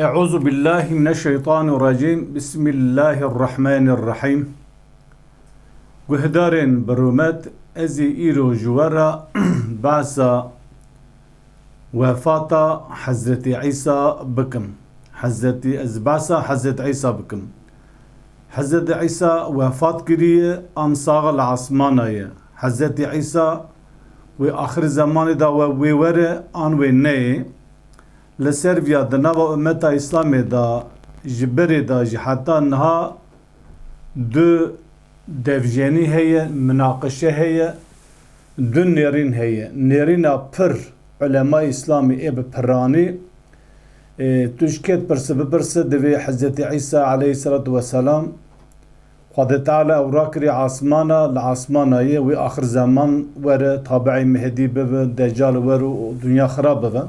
Euzu billahi mineşşeytanirracim. Bismillahirrahmanirrahim. Guhdarên biromet ez ê îro ji we re behsa wefata Hezretî İsa bikim. Ez behsa Hezretî İsa bikim. Hezretî İsa wefat kiriye an saxa li esmana ye. Hezretî İsa wê axir zemanê da wê were an wê neyê. Li Serbiya di nava ummeta İslamê da ji berê da jî heta niha du devjenî heye, münaqişe heye, du nêrîn heye. Nêrîna pir ulemay İslamî ê bi piranî tuşket pirse bipirse divê Hezretî İsa aleyhissalatu vesselam Xwedê Teala ewra kiriye asmana li asmanayê wê axir zeman were tabiî Mehedî bibe, Deccal were û dunya xirab bibe.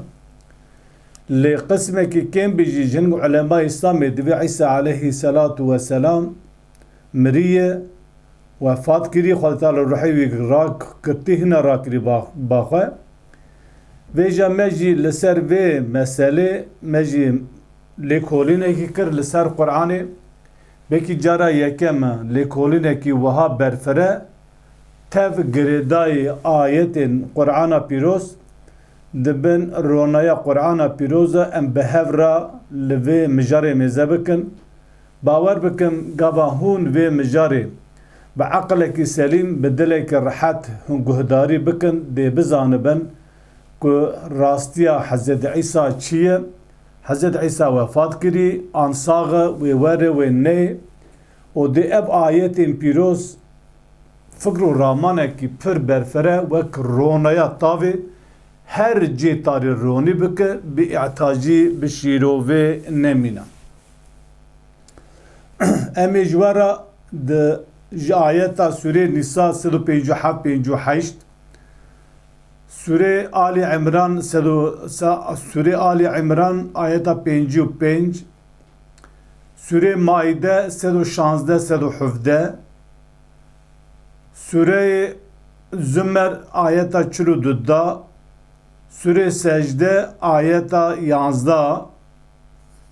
Li qismekî kêm bijî jin ulema İslamê divê İsa aleyhissalatu vesselam miriye wefat kiriye Xwedê Teala ruhê wî rakirtî hine rakirî baxwe. Vê jî me jî li ser vê meselê me jî lêkolînekî kir li ser Qur'anê. Bekî cara yekem e lêkolînekî wiha berfire tev girêdayê ayetên Qur'ana pîroz dibin ronaya Qur'ana pîroz em bi hev re li vê mijarê mêze bikin. Bawer bikin gava hûn vê mijarê bi eqlekî selîm bi dilekî rihet hûn guhdarî bikin dê bizanibin ku rastiya Hezretî İsa çi ye. Hezretî İsa wefat kirî an saxa wê were wê neyê û dê ev ayetên pîroz fikr û ramanekî pir berfire wek ronaya tavê her cêtarî ronî bike bi îhtacî bi şîrovê nemîne. Em ê ji we re di ji ayeta Sûrê Nîsa 157-158 Sûrê Ali İmran Sûrê Ali İmran ayeta 55 Sûrê Maide 116-117 Sûrê Zümer ayeta 42 Sûrê Secde ayeta 11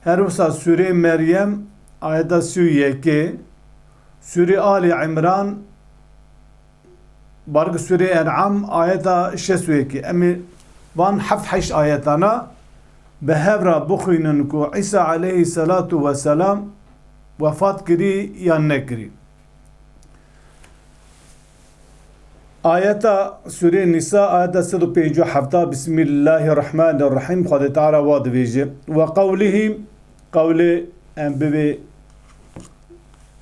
her wisa Sûrê Meryem ayeta 31 Sûrê Ali İmran barg Sûrê En'am ayeta 62 em van heft ayetana bi hev re bixwînin ku İsa aleyhissalatu vesselam wefat kirî yan nekirî. Ayeta Sûrê Nîsa ayeta 157 Bismillahirrahmanirrahim Xwedê Teala wa dibêje ve qewlihî qewlê em bibê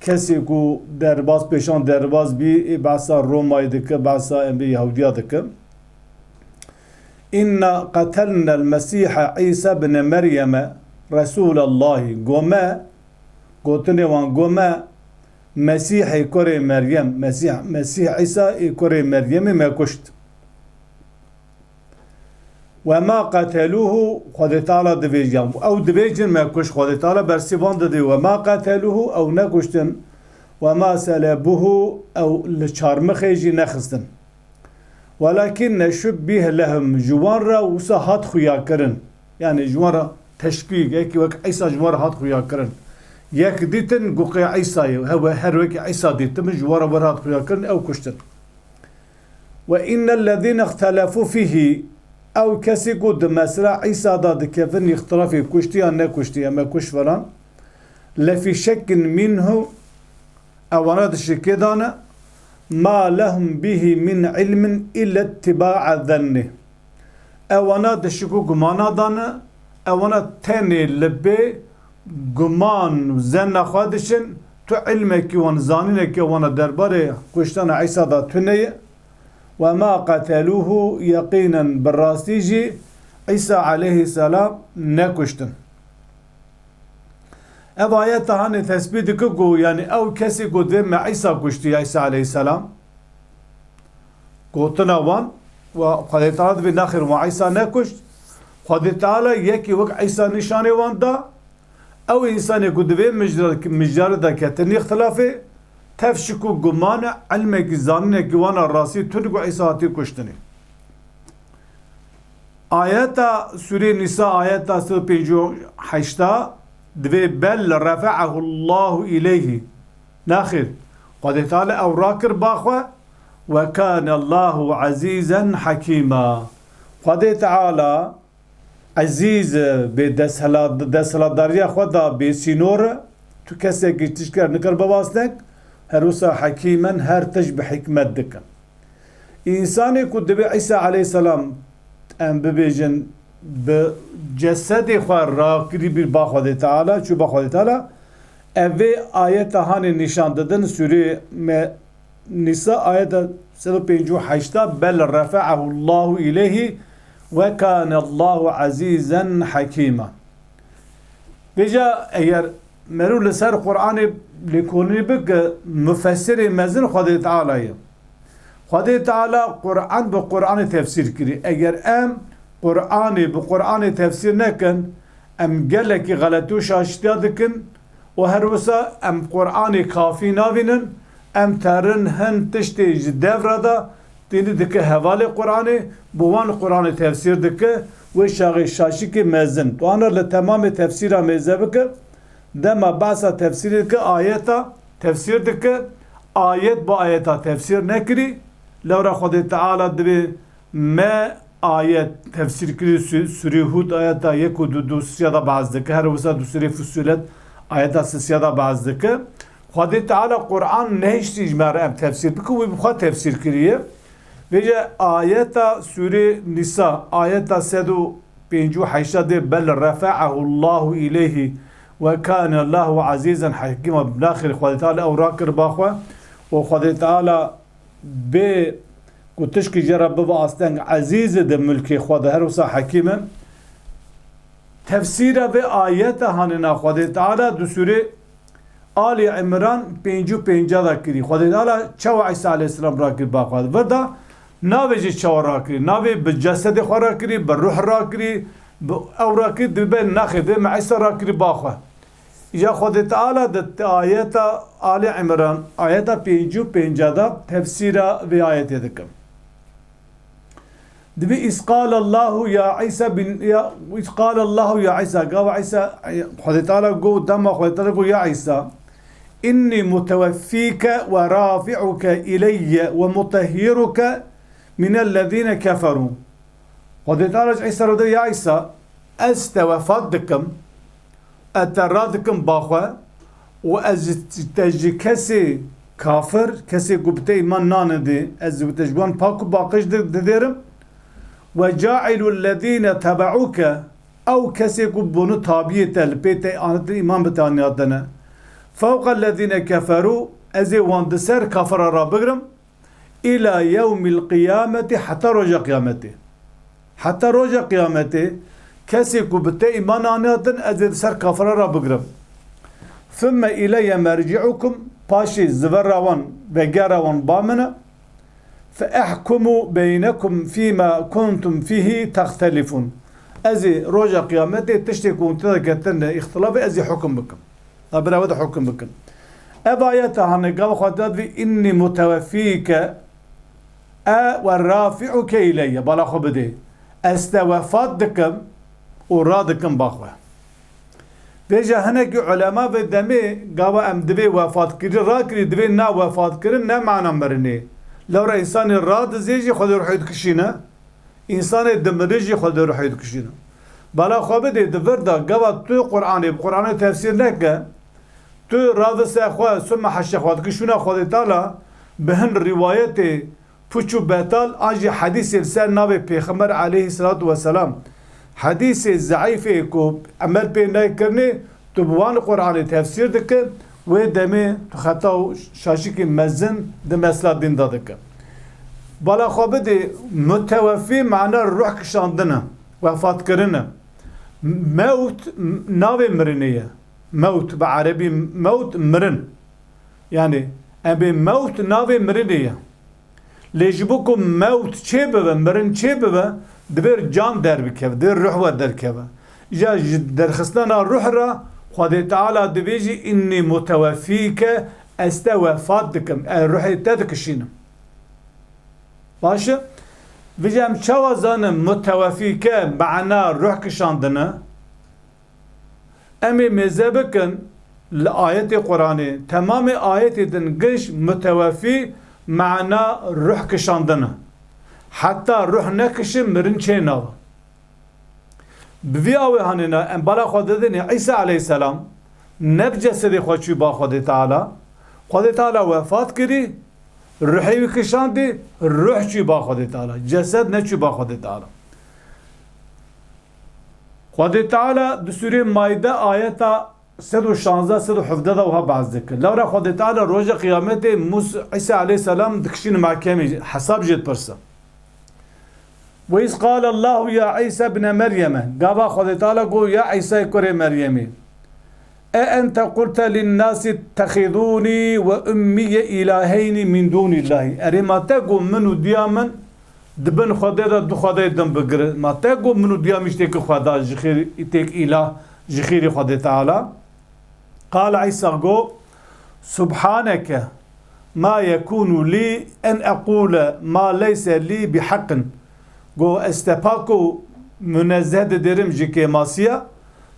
kesê ku derbas pêşan derbas bî behsa Romayê dike behsa em bê Yahudiya dike. İnna qetelnel Mesîha İsa bine Meryeme Resûlallahî gome gotinê wan gome Mesîhê kurê Meryem Mesîh İsa kurê Meryemê me kuşt. Ve ma qetelûhu Xwedê Teala dibêje ew dibêjin me kuş Xwedê Teala bersîvan didî ve ma qetelûhu ew nekuştin ve ma selebûhu ew li çarmixê jî nexistin. Welakinne şubbîhe lehum ji wan re wisa hat xuya kirin. Yani ji wan re teşbîh yekî wek İsa ji wan re hat xuya kirin. Yek dîtin guqê İsa'yê her wekî İsa dîtin ji wan re wer hat xuya kirin ew kuştin. Ve innellezîne ihtelefû fîhî ew kesî ku di mesela İsa da dikevin ihtilafê kuştiyan nekuştiye me kuş falan lefî şekkin minhu ewana di şekê dane ma lehum bihi min ilmin illa ittiba'a zanni ewana di şeku gumana dane ewana tenê li bê guman zenna xwe dişin tu ilmekî wan zanînekî wana derbarê kuştana İsa da tuneye ve ma qetelûhu yaqînen birrastî jî İsa aleyhisselam nekuştin. Ev ayeta hani tespit dike ku yani ew kesî ku divê me İsa kuştiye İsa aleyhisselam gotina wan ve Xwedê Teala divê naxir ve İsa nekuşt. Xwedê Teala yekî wek İsa nîşanê wan da ew însanê ku divê mijdarê de ketin îxtilafê tev şiku gumane ilmekî zanînekî wana rastî tune ku İsa hatî kuştinê. آياتا سورة نساء آياتا 158 دبي بل رفعه الله إليه ناخر قد تعالى أو راكر باخوة وكان الله عزيزا حكيما قد تعالى عزيز بدسلا داريا خدا بسينور تو كسي تشكر نكر بواسطك هروسا حكيما هر تجب حكمت دكا إنساني كد عيسى عليه السلام ام ببيجن بجسد خواه راكري بالبا خدا تعالى شو با خدا تعالى اوه آيات هاني نشان دادن سورة نساء آيات 158 بل رفعه الله إليه وكان الله عزيزا حكيما بيجا اگر مرو لسر قرآن لكوني بك مفسر مزن خدا تعالى خدا تعالى قرآن بقرآن تفسير كري اگر ام قرآن بقرآن تفسير نكن ام قالك غلطو شاشتيا دكن وهروسا ام قرآن كافي نابنن ام ترن هن تشتي جدافرا دا تيني دكه حوالي قرآن بوان قرآن تفسير دكه وشاغي شاشي كي مزن تو انا لتمام تفسيرا مزبك دما باسا تفسير دكه آياتا تفسير دكه آيات با آياتا تفسير نكري لورا خود تعالى دبي ما آيات تفسير كري سوري هود آياتا يكو دو سيادا بعض دكه هر وسا دو سوري فصولت آياتا سيادا بعض دكه خود تعالى قرآن نهشتي جمار ام تفسير بكو ويبخوا تفسير كريه بيجا آياتا سورة نساء آياتا 158 بل رفعه الله إليه وكان الله عزيزا حكيما بناخر خود تعالى أوراكر باخوة وخود تعالى ب كتشكي جرب بابا أستنق عزيز ده ملكي خود هروسا حكيما تفسير بآياتا هاننا خود تعالى دو سورة آل عمران 55 دا كري خود تعالى چو عيسى عليه السلام راكر باخوة وردا ناوی جی چهار را کری ناوی به جسد خود را کری به روح را کری او را کری دبه نخیده معیسا را کری باخوه یا خود تعالی ده آیت آل عمران آیت 55 دا تفسیر و آیت دکم دبه اسقال الله یا عیسی اسقال الله یا عیسی قاو عیسی خود تعالی قو دم خود تعالی قو یا عیسی إني متوفيك ورافعك إلي ومطهرك من الذين كفروا قد تعالج عيسى رضي يا عيسى استوفادكم اترادكم باخوا وازتج كسي كافر كسي قبتي من ناندي ازوتجوان باكو باقش ديرم وجاعل الذين تبعوك او كسي قبونو تابية البيتي آنت الإمام بتانياتنا فوق الذين كفروا ازي واندسر كفر رابقرم إلى يوم القيامة حتى رجع قيامته حتى رجع قيامته كسي كبت إيمان آناتن أزيد سر كفر رابقرم ثم إلي مرجعكم باشي زبراوان وقراوان بامنا فأحكموا بينكم فيما كنتم فيه تختلفون أزي رجع قيامته تشتكون تذكرتن اختلاف أزي حكم بكم أبراود حكم بكم أبايتها هنقاب خطات في إني متوفيك والرافعك إلي بلا خبدي استوفادكم ورادكم باخوة بيجا هناك علماء بالدمي قابا ام دبي وفات كري راكري دبي نا وفات كري نا معنى مرني لو را إنسان الراد زيجي خود روح يدكشينا إنسان الدمريجي خود روح يدكشينا بلا خبدي دفردا قابا تو قرآني بقرآن تفسير لك تو راد ساخوة ثم حش خود كشونا خود تعالى بهن روايتي فوچو بطال آنجي حديث السال نابي پیغمبر عليه الصلاة والسلام حديث ضعيفه کو عمل پی نای کرنی تو بوان قرآن تفسير دکن و دمه تو خطا شاشی که مزن ده مسلا دین دادکن بالا خوابه ده متوفی معنی روح کشاندنه وفات کرنه موت ناوی مرنیه موت بعربي موت مرن يعني أبي موت ناوي مرنية ليجبكم موت شبه مرن شبه دبر جان در بكيف در روح ودر كيف جا در خستنا الروح را خد تعالى دبيجي إني متوفيك استوفاتكم الروح تدكشين باشا Vijam çavazanı mutevafike ma'na ruh kişandını emi mezhebekin ayet-i Kur'an'ı tamamı ayet edin gış mütevafi ma'na ruh kişandını hatta ruh ne kişi mirin çeynav bvi avi hanina en bala khodedini İsa aleyhisselam neb cesedi khoçu ba Khodi Teala vefat kiri ruhi kişandi ruh çu ba Khodi Teala cesed ne çu ba Khodi Teala Khodi Teala Sure Maide ayeta 116 117 وها بعض ذكر لورا خد تعالى روجا قيامته موسى عيسى عليه السلام دكشين محكمة حساب جد برسا وإذ قال الله يا عيسى ابن مريم قابا خد تعالى قو يا عيسى كري مريم أأنت قلت للناس اتخذوني وأمي إلهين من دون الله أري ما تقو منو ديامن دبن خدا دو خدا دم بقر ما تقو منو ديام اشتك خدا جخير تك إله جخير خد تعالى قال عيسى قو سبحانك ما يكون لي أن أقول ما ليس لي بحق قو استفاكو منزه درم جيكي ماسيا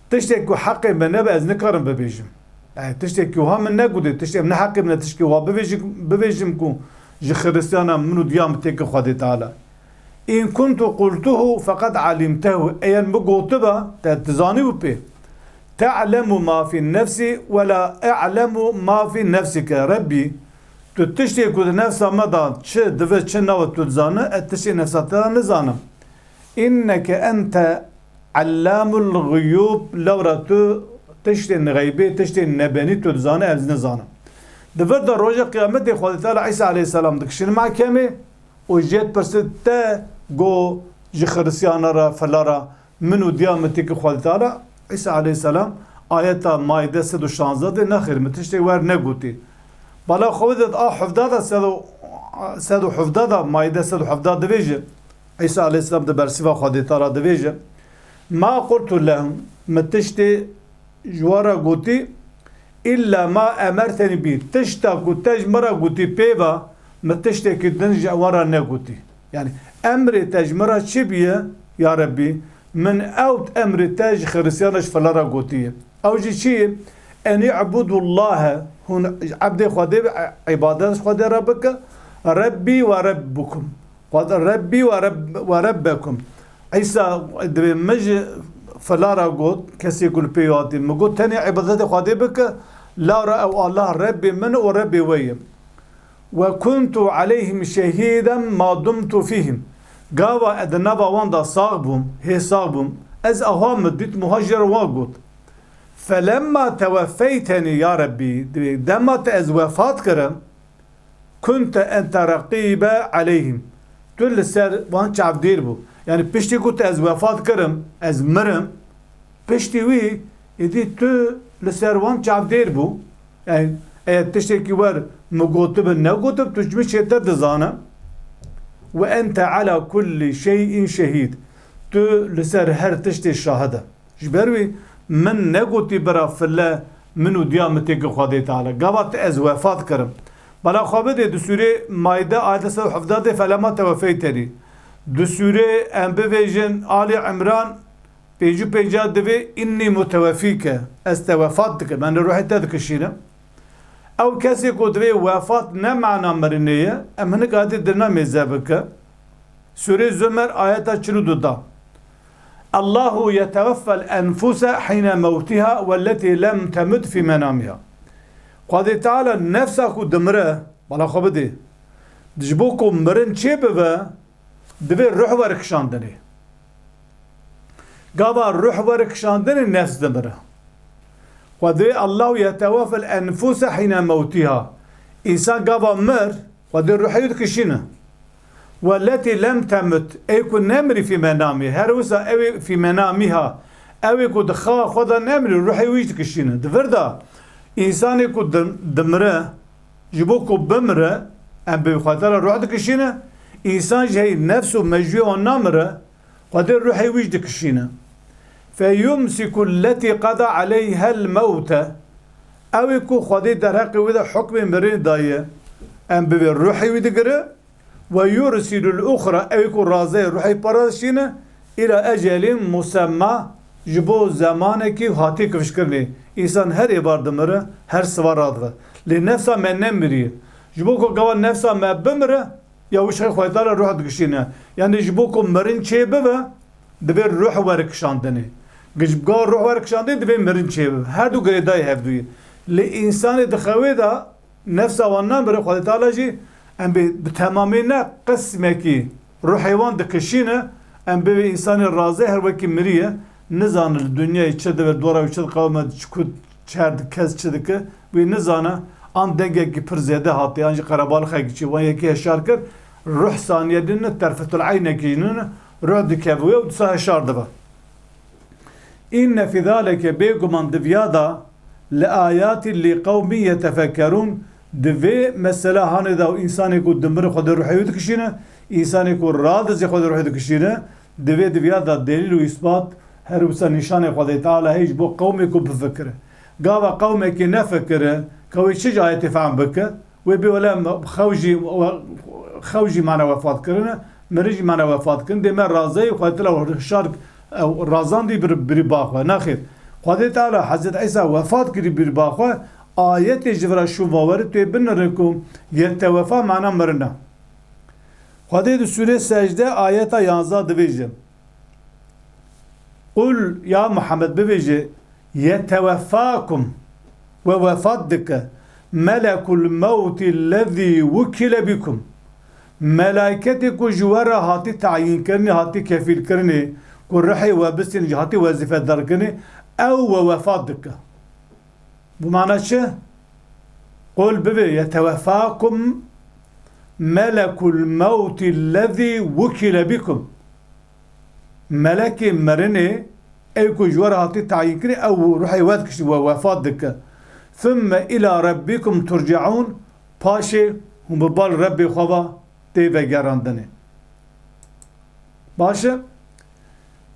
تشتكو حقي من نبا از نكرم ببيجم يعني تشتكو ها من نقودي تشتكو من حقي من تشتكو ها ببيجم كو جي خريستيانا منو ديام تيكو خدي تعالى إن كنت قلته فقد علمته أيان بقوتبا تتزاني بي تعلم ما في النفس ولا أعلم ما في نفسك ربي تشتكو نفسها مدى تش دفت تش نوت تزانا تشتكي نفسها نزانا إنك أنت علام الغيوب لورا تشتي الغيبي تشتي النباني تزانا أبز نزانا دفت روجا قيامته خالد تعالى عيسى عليه السلام دكشين مع كامي وجيت برست تا جو جخرسيانا را فلارا منو ديامتك خالد تعالى عيسى عليه السلام آيات مايدة 116 نخير متشتي ور نقوتي بلا خوذت حفظادا سدو حفظادا مايدة 117 دفيجة عيسى عليه السلام دبرسيفا خالد تعالى دفيجة ما قلت لهم متشتي جوارا قوتي إلا ما أمرتني به تشتاكو تجمرا قوتي بيبا متشتي كدنج ورا نقوتي يعني أمر تجمرا شبيه يا ربي من أوت أمر تاج خرسيانش فلارا قوتيه أو شيء أن يعبدوا الله هون عبد خدي عبادات خدي ربك ربي وربكم ربي وربكم عيسى مج فلارا قوت كسي يقول بيواتي مقول تاني عبادات خدي بك لا أو الله ربي من وربي ويم وكنت عليهم شهيدا ما دمت فيهم قاوة أدنابا واندا صاغبهم هي صاغبهم أز أهام ديت مهاجر واقوت فلما توفيتني يا ربي دمت أز وفات كرم كنت أنت رقيبة عليهم تقول لسر وانش عبدير بو يعني بشتي كنت أز وفات كرم أز مرم بشتي وي يدي تو لسر وانش عبدير بو يعني تشتكي ور مقوتب نقوتب تجمع شيطر دزانا وأنت على كل شيء شهيد تو لسر هر تشتي الشهادة جبروي من نقوتي برا في الله منو ديامتك خادي تعالى قابت از وفات كرم بلا خابده دو سورة مايدة آية 117 فلما توفيتني دو سورة انبويجن آل عمران بيجو بيجا دوي إني متوفيك استوفاتك من روحي تذكشينا او کسی کو دوی وفات نه معنا مرنیه امنه قادی درنا مزابک سوره زمر آیت 42 الله يتوفى الأنفس حين موتها والتي لم تمت في منامها قد تعالى نفسك دمره بلا خبدي دجبوكو مرن چه بوا دوی روح ورکشاندنی قابا روح ورکشاندنی نفس دمره ودي الله يتوفى الأنفس حين موتها إنسان قابا مر ودي الروح يدكشينه والتي لم تمت أي كن نمري في منامها هروسا أوي في منامها أوي كن دخا خدا نمري الروح يدكشينه دفردا إنسان يكون دمره جبوكو بمره أم بخاطر الروح يدكشينه إنسان جاي نفسه مجوع ونمره ودي الروح يدكشينه فيمسك التي قضى عليها الموت أو يكون خدي درهق وذا حكم مرين داية أم بالروح ويدقره ويرسل الأخرى أو يكون رازي روحي براشينه إلى أجل مسمى جبو زمانك وهاتي كفشكرني إنسان هر إبار دمره هر سوار راضغه لنفسه من نمريه جبوكو قوان نفسه ما بمره يا وش خويتالا روح دكشينه يعني جبوكو مرن چه ببه دبير روح وركشاندني جبقا روح وركشاندني دبير مرن چه ببه هر دو قريداي هفدوي لإنسان دخوي دا نفسه وانا بره خويتالا جي ام بتمامينا قسمكي روح حيوان دكشينه ام به انسان رازي هر وكي مريه نزان الدنيا چد و دورا و چد قومت چكود چرد کس چدك و نزانه an denge ki pir zede hati yani karabal xayki van yeki heşar kir ruh saniyedin terfetul ayne kinin ruh dikevuye u sa heşar deva inne fi zalike beguman divyada li ayati li kavmi yetefekkerun dve mesela hani da insani ku demir xod ruhi dikişine insani ku rad ze xod ruhi dikişine dve divyada delil u isbat her usa nişane xod taala hiç bu kavmi ku bifekre gava kavmi ki ne fekre كوي شجع يتفاهم بك ويبي ولا خوجي معنا وفات كرنا مريج معنا وفات كن دي من رازي وقالت له شارك او رازان دي برباخه ناخذ قالت تعالى حضرت عيسى وفات كري برباخه آيات جبرا شو باورت بنركم يتوفى معنا مرنا قالت سوره سجده آيات 11 دبيجه قل يا محمد ببيجه يتوفاكم ووفادك ملك الموت الذي وكل بكم ملائكتك جوارا هاتي تعيين كرني هاتي كفيل كرني كل رحي وبسن هاتي وظيفة دار كرني أو ووفادك بمعنى شيء قل ببي يتوفاكم ملك الموت الذي وكل بكم ملك مرني أيكو جوارا هاتي تعيين كرني أو رحي ووفادك ثم إلى ربكم ترجعون باشي هم ببال ربي خوا تيبه گراندنه باشه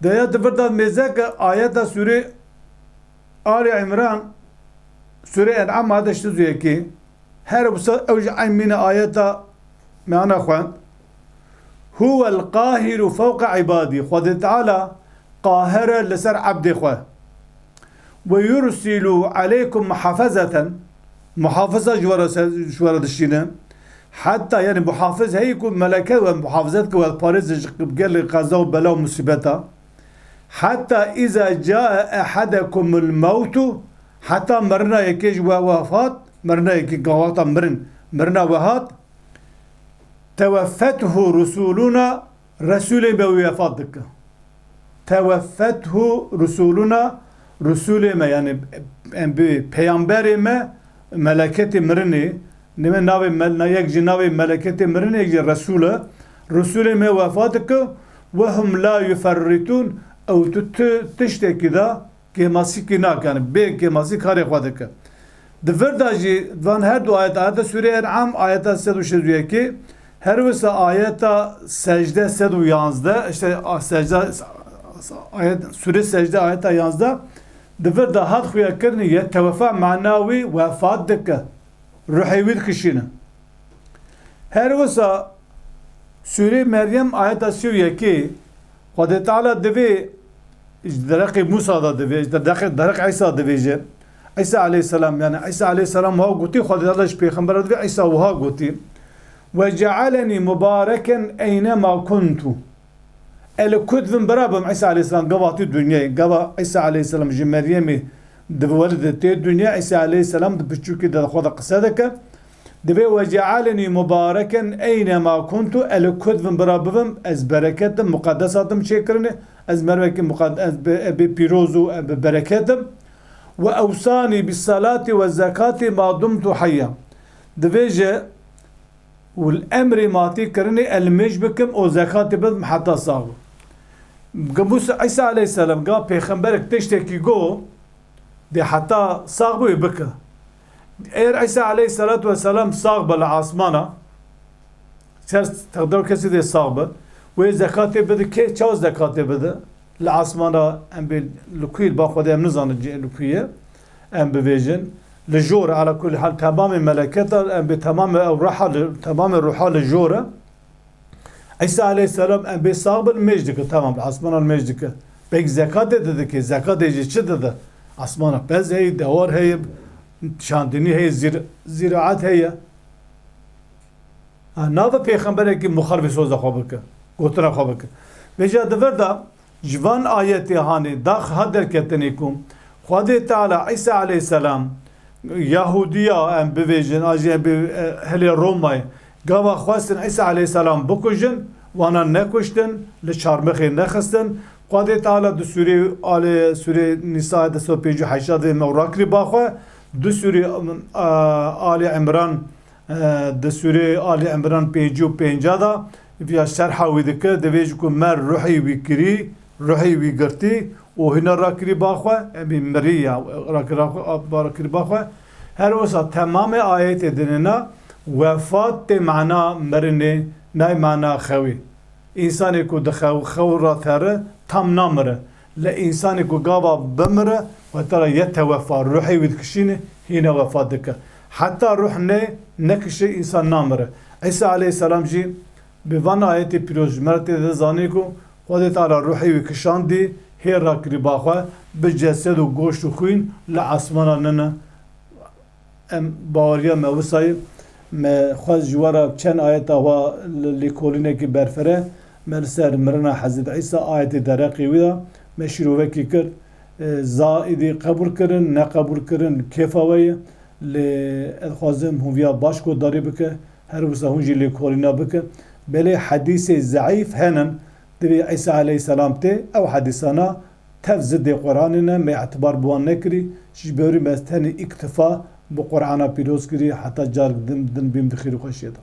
دایا دفرداد مزاك آيات سورة آل عمران سورة انعام هذا اشتزوه كي هر بسا اوجع من آيات معنا اخوان هو القاهر فوق عبادي خود تعالى قاهر لسر عبد خواه ويرسل عليكم محافظة جوارة الشينة حتى يعني محافظ هي يكون ملكة ومحافظتك والباريز قال قضاء وبلاء ومصيبتها حتى إذا جاء أحدكم الموت حتى مرنا يكيج ووفات مرنا يكيج قواتا مرنا وهات توفته رسولنا رسول بوفاتك توفته رسولنا رسول ما يعني پیامبر ما ملکت مرنی نمی ناوی یک جناوی ملکت مرنی یک رسول ما وفات که وهم لا يفرطون او تشتکی دا که ماسی کی نا کنه به که ماسی کاری خود که دفرداجی دوان هر دو آیت سوره انعام آیت 132 her vese ayeta secde 111 işte secde ayet sure secde ayet 11 دفر ده هاد خويا كرني يتوفى معناوي وفات دكا روحي ويد كشينا هر وسا سورة مريم آيات سوريا كي قد تعالى دفي درق موسى دا دفي درق عيسى دفي عيسى عليه السلام يعني عيسى عليه السلام هو قوتي قد تعالى بيغمبر دفي عيسى وها قوتي وجعلني مباركا أينما كنت الكذب برابم عيسى عليه السلام قبضت الدنيا قبض عيسى عليه السلام جي مريمي دولدت الدنيا عيسى عليه السلام بتشوكي ده خذ قصدك دبي وجعلني مباركا اينما كنت الكذب برابم از بركاتم مقدساتم شكرني از مرمك مقدس ببيروزو ببركاتم واوصاني بالصلاه والزكاه ما دمت حيا دبيجه والامر ماتي كرني المج بكم او زكاه بدم حتى صاغ قبوس عيسى عليه السلام قال پیغمبرك تشتكي جو دي حتى صاغ بك اير عيسى عليه الصلاه والسلام صاغ بالعاصمانه تقدر كسي دي صاغ وزكاه بده كي تشاو زكاه بده العاصمانه ام بالكويل باخذ ام نزان الكويه ام بفيجن للجور على كل حال تمام ملكته بتمام الروح تمام الروح للجوره İsa aleyhisselam en bir sağ mecdike tamam asmana mecdike. Peki zekat dedi ki zekat edici dedi. Asmana bez hey devar hey şandini hey ziraat hey. Nava peygamber ki muhalif söz xabık. Gotra xabık. Veja deverda civan ayeti hani da hader ketenikum. Xwedê Teala İsa aleyhisselam Yahudiya em bivêjin ajiye bi helê Romay gava xwestin İsa aleyhisselam bikujin wana nekuştin li çarmixê nexistin Xwedê Teala di Sûrê Nîsa 258 mewra kirî baxwe di Sûrê Ali İmran di Sûrê Ali İmran 55 da ya şerha wî dike divêj ku mer ruhî wî kirî ruhî wî girtî û hîna rakirî baxwe em mirî ya rakirî baxwe her wisa temamê ayetê dinêna wefat tê mana mirinê nay mana xewî însanê ku di xew ra tere tam namire li însanê ku gava bimire wetera ye tewefa ruhê wî dikişîne hîne wefa dike heta ruh nekişî însan namire İsa aleyhisselam jî bi van ayetê pîrozmertê de zanî ku Xwedê Teala ruhê wî kişandî hêr rakirî baxwe bi cesed û goşt û xwîn li asmana nine em baweriya me wisayê me xwez ji were çend ayeta wa lêkolînekî berfere me li ser mirina Hezreti İsa ayetê dereqî wî da me şîrovekî kir zaîdî qebûl kirin neqebûl kirin kêfa we ye lê ez dixwazim hûn vêya baş guhdarî bike her wisa hûn jî lêkolîna bike belê hedîsê zeîf henin divê İsa aleyhisselam tê ew hedîsana tev zidê Qur'anê ne me etibar bi wan nekirî ji berî me tenê îktifa bi Qur'ana pîroz kirî heta car din bîm di xêrî xweşiyê de